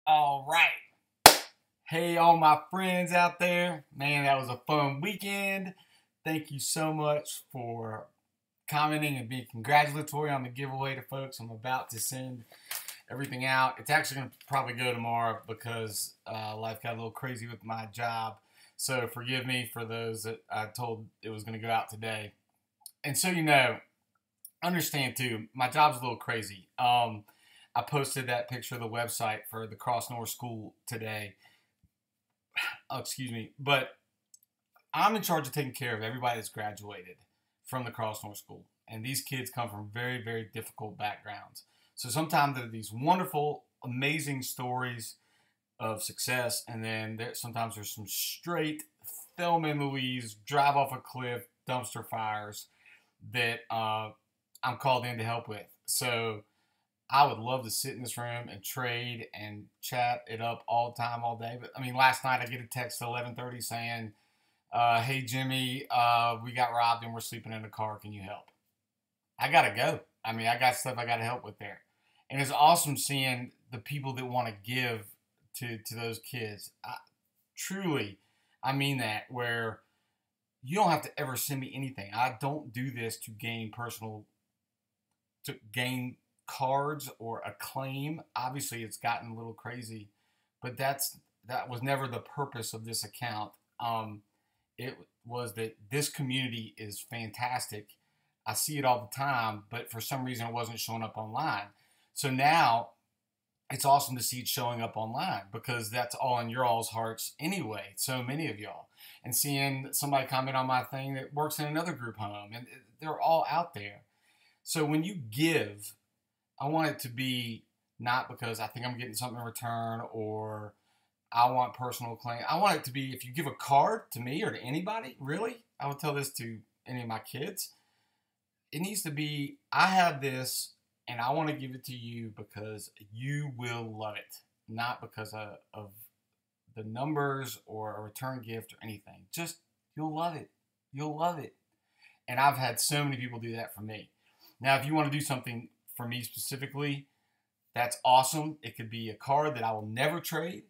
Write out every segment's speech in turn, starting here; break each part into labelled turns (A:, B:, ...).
A: All right. Hey, all my friends out there. Man, that was a fun weekend. Thank you so much for commenting and being congratulatory on the giveaway to folks. I'm about to send everything out. It's actually going to probably go tomorrow because life got a little crazy with my job. So forgive me for those that I told it was going to go out today. And so understand too, my job's a little crazy. I posted that picture of the website for the Cross North School today. Oh, excuse me. But I'm in charge of taking care of everybody that's graduated from the Cross North School. And these kids come from very, very difficult backgrounds. So sometimes there are these wonderful, amazing stories of success. And then sometimes there's some straight Thelma and Louise, drive off a cliff, dumpster fires that I'm called in to help with. So I would love to sit in this room and trade and chat it up all the time, all day. But I mean, last night I get a text at 11:30 saying, "Hey Jimmy, we got robbed and we're sleeping in the car. Can you help?" I gotta go. I mean, I got stuff I gotta help with there, and it's awesome seeing the people that want to give to those kids. Truly, I mean that. Where you don't have to ever send me anything. I don't do this to gain cards or acclaim. Obviously, it's gotten a little crazy, but that was never the purpose of this account. It was that this community is fantastic. I see it all the time, but for some reason it wasn't showing up online. So now it's awesome to see it showing up online because that's all in your all's hearts anyway. So many of y'all, and seeing somebody comment on my thing that works in another group home, and they're all out there. So when you give, I want it to be not because I think I'm getting something in return or I want personal claim. I want it to be if you give a card to me or to anybody, really, I would tell this to any of my kids. It needs to be, I have this and I want to give it to you because you will love it, not because of the numbers or a return gift or anything. Just, you'll love it. You'll love it. And I've had so many people do that for me. Now, if you want to do something for me specifically, that's awesome. It could be a card that I will never trade,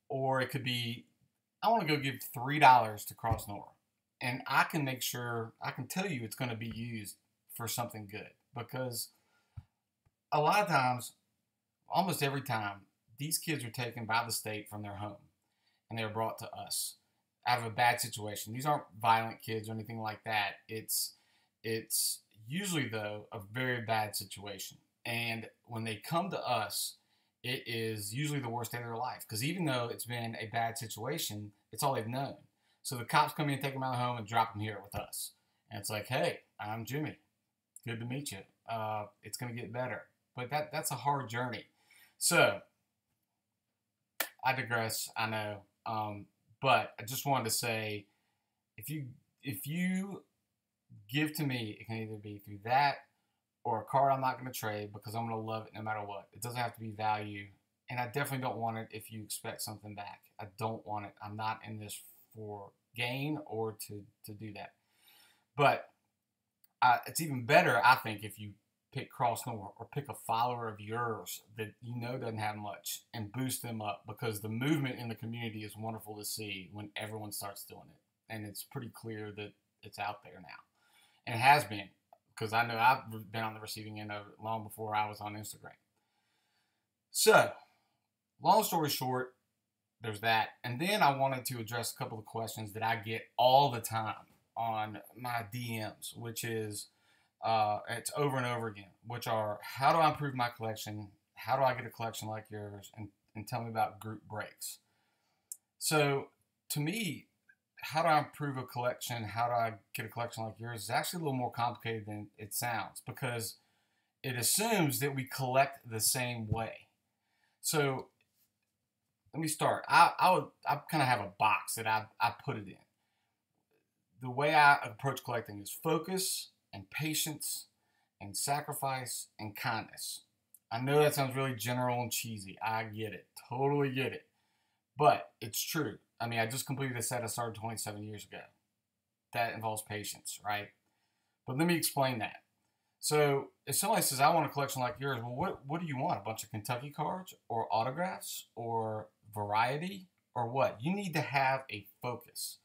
A: or it could be I want to go give $3 to Cross North, and I can make sure I can tell you it's going to be used for something good because a lot of times, almost every time, these kids are taken by the state from their home and they're brought to us out of a bad situation. These aren't violent kids or anything like that. It's usually, though, a very bad situation. And when they come to us, it is usually the worst day of their life. Because even though it's been a bad situation, it's all they've known. So the cops come in, take them out of home, and drop them here with us. And it's like, hey, I'm Jimmy. Good to meet you. It's going to get better. But that's a hard journey. So I digress, I know. But I just wanted to say, if you give to me, it can either be through that or a card I'm not going to trade because I'm going to love it no matter what. It doesn't have to be value. And I definitely don't want it if you expect something back. I don't want it. I'm not in this for gain or to do that. But it's even better, I think, if you pick Cross North or pick a follower of yours that you know doesn't have much and boost them up because the movement in the community is wonderful to see when everyone starts doing it. And it's pretty clear that it's out there now. And it has been, because I know I've been on the receiving end of it long before I was on Instagram. So, long story short, there's that. And then I wanted to address a couple of questions that I get all the time on my DMs, which is, it's over and over again, which are, how do I improve my collection? How do I get a collection like yours? And tell me about group breaks. So, to me, how do I improve a collection? How do I get a collection like yours? It's actually a little more complicated than it sounds because it assumes that we collect the same way. So let me start. I kind of have a box that I put it in. The way I approach collecting is focus and patience and sacrifice and kindness. I know that sounds really general and cheesy. I get it. Totally get it. But it's true. I mean, I just completed a set I started 27 years ago. That involves patience, right? But let me explain that. So if somebody says, I want a collection like yours, well, what do you want? A bunch of Kentucky cards or autographs or variety or what? You need to have a focus.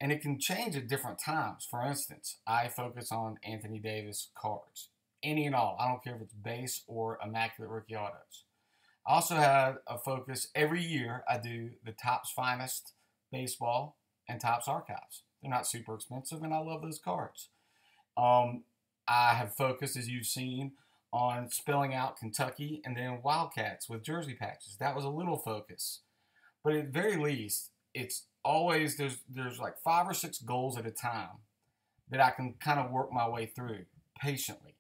A: And it can change at different times. For instance, I focus on Anthony Davis cards, any and all. I don't care if it's base or immaculate rookie autos. I also have a focus every year. I do the Topps Finest baseball and Topps Archives. They're not super expensive, and I love those cards. Um, I have focused, as you've seen, on spelling out Kentucky and then Wildcats with jersey patches. That was a little focus, but at the very least, it's always there's like 5 or 6 goals at a time that I can kind of work my way through patiently.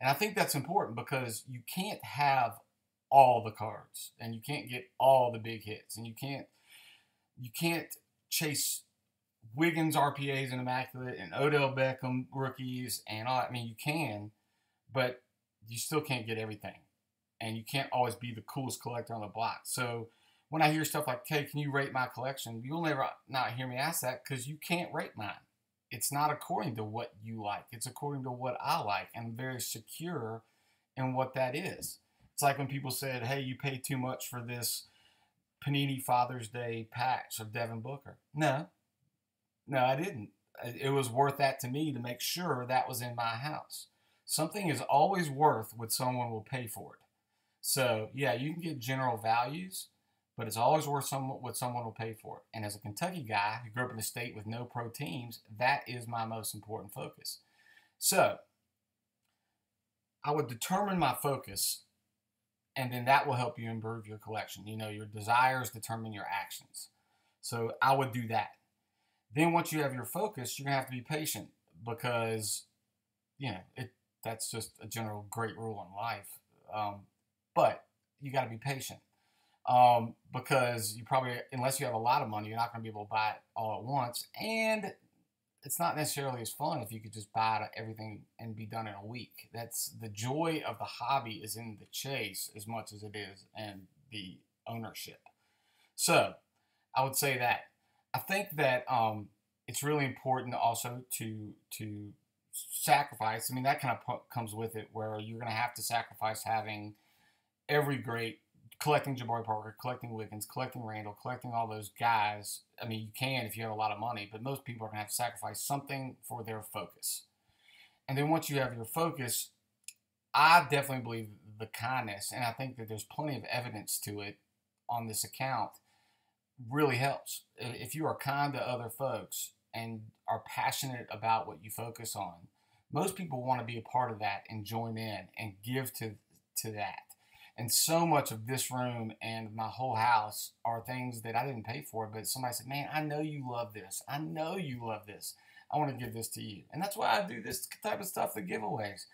A: And I think that's important because you can't have all the cards and you can't get all the big hits and you can't chase Wiggins RPAs and immaculate and Odell Beckham rookies and all. I mean, you can, but you still can't get everything, and you can't always be the coolest collector on the block. So when I hear stuff like, "Hey, can you rate my collection?" You'll never not hear me ask that because you can't rate mine. It's not according to what you like. It's according to what I like, and I'm very secure in what that is. It's like when people said, "Hey, you pay too much for this Panini Father's Day patch of Devin Booker." No, I didn't. It was worth that to me to make sure that was in my house. Something is always worth what someone will pay for it. So, yeah, you can get general values, but it's always worth what someone will pay for it. And as a Kentucky guy who grew up in a state with no pro teams, that is my most important focus. So, I would determine my focus, and then that will help you improve your collection. You know, your desires determine your actions. So, I would do that. Then once you have your focus, you're gonna have to be patient because that's just a general great rule in life. But you got to be patient because you probably, unless you have a lot of money, you're not going to be able to buy it all at once. And it's not necessarily as fun if you could just buy everything and be done in a week. That's the joy of the hobby is in the chase as much as it is in the ownership. So I would say that. I think that it's really important also to sacrifice. I mean, that kind of comes with it, where you're going to have to sacrifice having every great collecting Jabari Parker, collecting Wiggins, collecting Randall, collecting all those guys. I mean, you can if you have a lot of money, but most people are going to have to sacrifice something for their focus. And then once you have your focus, I definitely believe the kindness, and I think that there's plenty of evidence to it on this account, really helps. If you are kind to other folks and are passionate about what you focus on, most people want to be a part of that and join in and give to that. And so much of this room and my whole house are things that I didn't pay for, but somebody said, "Man, I know you love this. I know you love this. I want to give this to you." And that's why I do this type of stuff, the giveaways,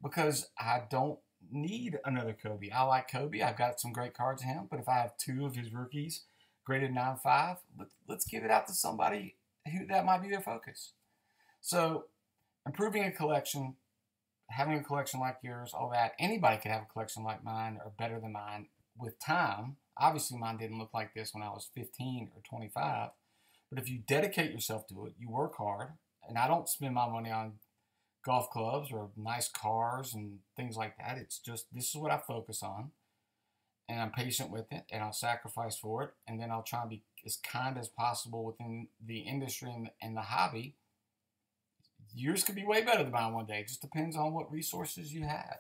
A: because I don't need another Kobe. I like Kobe. I've got some great cards of him, but if I have 2 of his rookies graded 9.5, let's give it out to somebody who that might be their focus. So improving a collection, having a collection like yours, all that, anybody could have a collection like mine or better than mine with time. Obviously, mine didn't look like this when I was 15 or 25. But if you dedicate yourself to it, you work hard, and I don't spend my money on golf clubs or nice cars and things like that. It's just this is what I focus on, and I'm patient with it, and I'll sacrifice for it, and then I'll try and be as kind as possible within the industry and the hobby. Yours could be way better than mine one day. It just depends on what resources you have.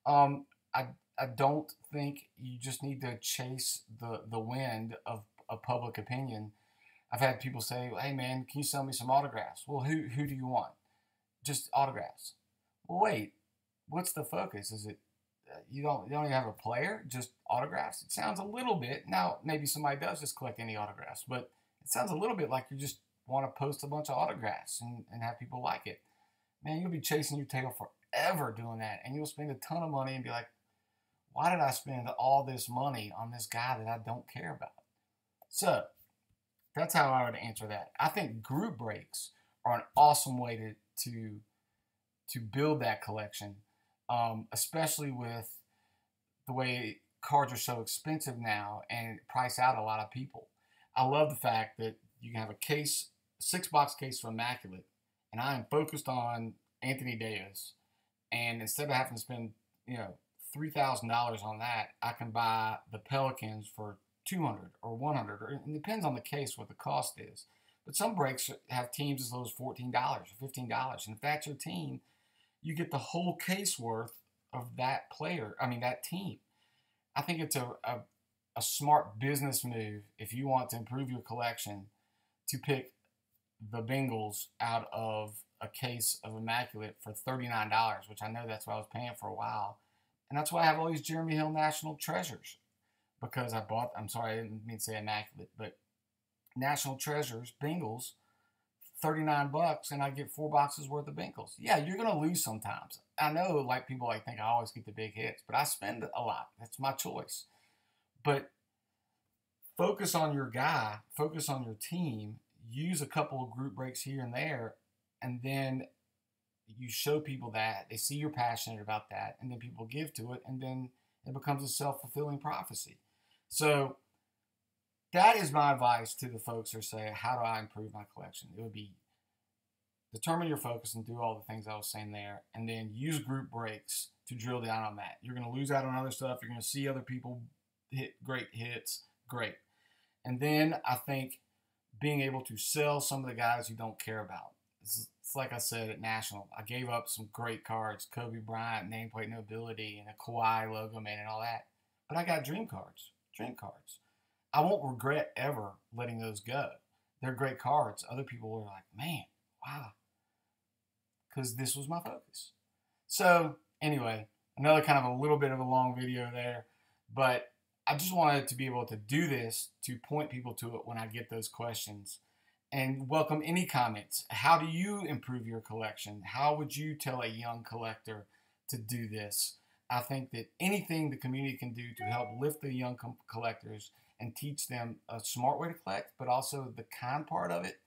A: Um, I I don't think you just need to chase the wind of public opinion. I've had people say, "Hey man, can you sell me some autographs?" Well, who do you want? Just autographs. Well, wait, what's the focus? Is it you don't even have a player, just autographs? It sounds a little bit, now maybe somebody does just collect any autographs, but it sounds a little bit like you just want to post a bunch of autographs and have people like it. Man, you'll be chasing your tail forever doing that, and you'll spend a ton of money and be like, why did I spend all this money on this guy that I don't care about? So that's how I would answer that. I think group breaks are an awesome way to build that collection, especially with the way cards are so expensive now and price out a lot of people. I love the fact that you can have a case, 6-box case of Immaculate, and I am focused on Anthony Davis, And instead of having to spend, $3,000 on that, I can buy the Pelicans for 200 or 100, or it depends on the case what the cost is. But some breaks have teams as low as $14 or $15, and if that's your team, you get the whole case worth of that player. I mean that team. I think it's a smart business move if you want to improve your collection to pick the Bengals out of a case of Immaculate for $39, which I know that's what I was paying for a while. And that's why I have all these Jeremy Hill National Treasures. Because I'm sorry, I didn't mean to say Immaculate, but National Treasures, Bengals, $39, and I get 4 boxes worth of Bengals. Yeah, you're going to lose sometimes. I know, like, people think I always get the big hits, but I spend a lot. That's my choice. But focus on your guy, focus on your team, use a couple of group breaks here and there, and then you show people that. They see you're passionate about that, and then people give to it, and then it becomes a self-fulfilling prophecy. So that is my advice to the folks who say, how do I improve my collection? It would be determine your focus and do all the things I was saying there, and then use group breaks to drill down on that. You're going to lose out on other stuff. You're going to see other people hit great hits. Great. And then I think being able to sell some of the guys you don't care about. It's like I said at National. I gave up some great cards, Kobe Bryant, nameplate nobility, and a Kawhi logo man and all that. But I got dream cards. I won't regret ever letting those go. They're great cards. Other people were like, man, wow. Because this was my focus. So anyway, another kind of a little bit of a long video there. But I just wanted to be able to do this to point people to it when I get those questions. And welcome any comments. How do you improve your collection? How would you tell a young collector to do this? I think that anything the community can do to help lift the young collectors and teach them a smart way to collect, but also the kind part of it,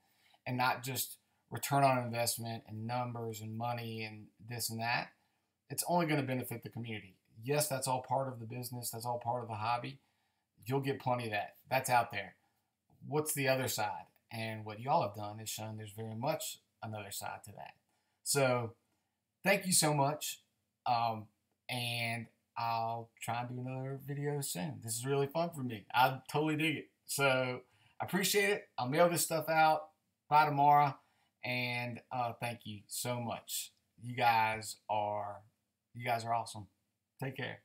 A: and not just return on investment and numbers and money and this and that, it's only going to benefit the community. Yes, that's all part of the business. That's all part of the hobby. You'll get plenty of that. That's out there. What's the other side? And what y'all have done is shown there's very much another side to that. So thank you so much. And I'll try and do another video soon. This is really fun for me. I totally dig it. So I appreciate it. I'll mail this stuff out by tomorrow. And thank you so much. You guys are awesome. Take care.